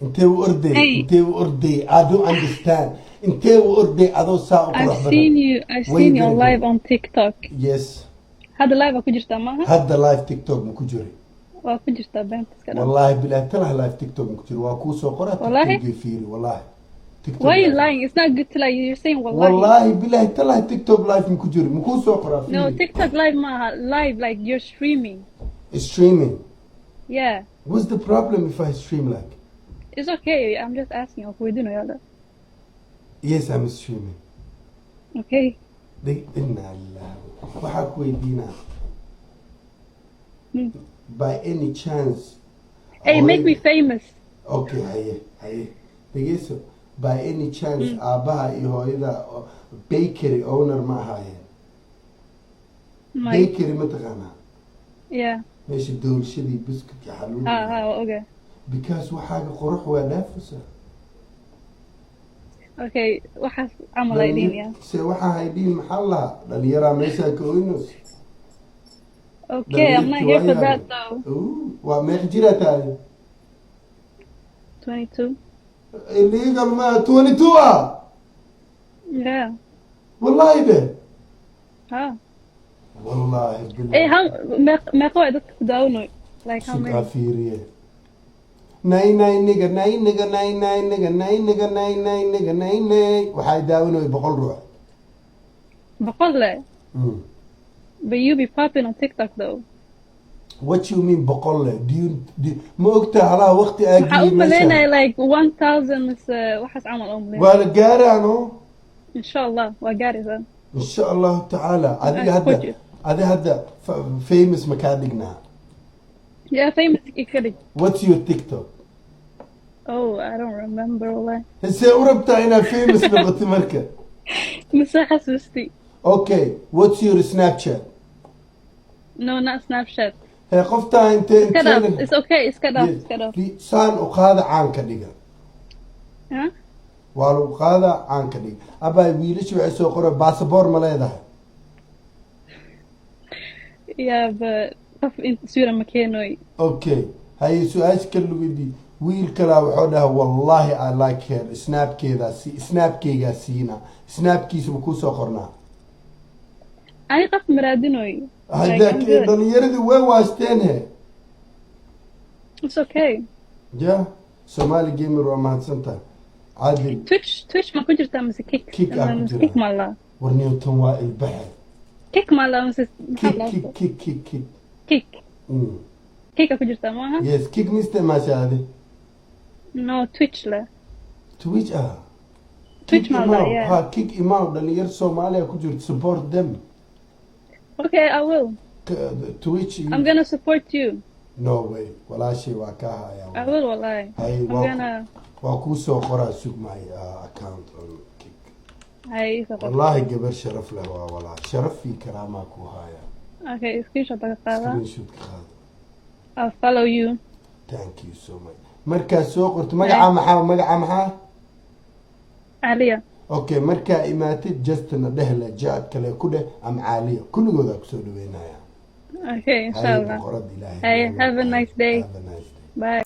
انت وردي Hey, انت وردي I don't understand انت وردي adoo saa u qurux badan I've way seen you very live good on TikTok. yes هذا live ku jirtaa maaha? hadda live tiktok ma ku jiri Waa ku jirtaa beenta iska dhaaf. wallahi bilahi talaha live tiktok ma ku jiri waa kuu soo qoraa Wallahi? tiktok fiiri wallahi tiktok Why are you live lying? It's not good to lie. You're saying wallahi. wallahi bilahi talaha tiktok live ma ku jiri ma kuu soo qoraa No, fiiri TikTok live maaha. Live like you're streaming. streaming Yeah. what's the problem if I stream like It's okay. I'm just asking. Of weydiino yada. yes I'm streaming Okay. inna lillahi waxaa ku weydiinaa Hmm. by any chance Hey, make me famous. okay haye dhegeyso by any chance aabaha iyo hooyada bakery owner ma ahaayeen My. bakery ma taqaanaa Yeah. meesha doolshadii biscuitka xaluul Okay. because waxaaga qurux waa dhaafaysa Okay. Waxaas camal ay dhiin yaa. se waxaa haydhiin maxaa lahaa dhalinyaraa meeshaa ka oynos Okay, I'm not here for that though. waa meeq jiraa tahay 22. illegal ma 22 ah Yeah. wallahi be Ha. wallahi Hey, billahi how meeqa way dadka ku daawano? Like how sugaa many? fiiriye nay nigga waxay daawanay 100 ruux Boqol le. But you be popping on TikTok though. what you mean 100 do ma ogtaa halaa waqti aad Waxaa u maleynaya like 1000 mise waxaas camal u maleynaya. waa la gaaraano Inshallah waa gaaraysaa. insha Allah taala adiga hadda famous ma ka dhignaa Yeah, famous ikadi. what's your TikTok Oh, I don't remember wallahi. se u rabtaa inaad famous noqoto marka Mise xasuusti. okay what's your Snapchat No, not Snapchat. hee qoftaa intee Iska dhaaf. It's okay. Iska dhaaf. Iska dhaaf. saan u qaada caan ka dhiga Huh? waa lagu qaadaa caan ka dhiga abaa wiilasha waxay soo qora baasaboor ma leedahay Yeah, but qof inta suura ma keenoy. okay haye su-aasha kale lugidii wiil kalaa wuxuu dhaha wallahi I like her snapkeygaa siina snapkiisa ma kuu soo qornaa Ani qof maraadinoy. hadda dhalinyaradii way waasteen he It's okay. ya Somali gamer waa mahadsantahay cadil Twitch ma ku jirtaa mise kick? Kick aan ku jiraa. Kick mala. war newton waa ilbaxay Kick mala mise kick kick. Kick ku jirtaa maaha? yes kick miste maashaade No, Twitch la. twitch Twitch Kick mala, Imam. yeah. Ha kick imam dhalinyar Soomaaliya ku jirto support them Okay, I will. Twitch I'm gonna support you. no way walaashay waa ka haya I will wallahi. Hey, I'm gonna. waa kuu soo qoraa sug my account on kick Hey, wallahi gabar sharaf leh waa walaa sharaf iyo karaamaa ku haya okay, screenshot ka qaada. screenshot ka qaada I'll follow you. thank you so much markaa soo qorto magaca maxaa Aliya. okay markaa imaatid justna dhehla jaad kale ku dheh am caaliya kulligooda ku soo dhaweynaya Okay, inshallah. boqorad ilaahay Hey, have a nice day. have a nice day Bye.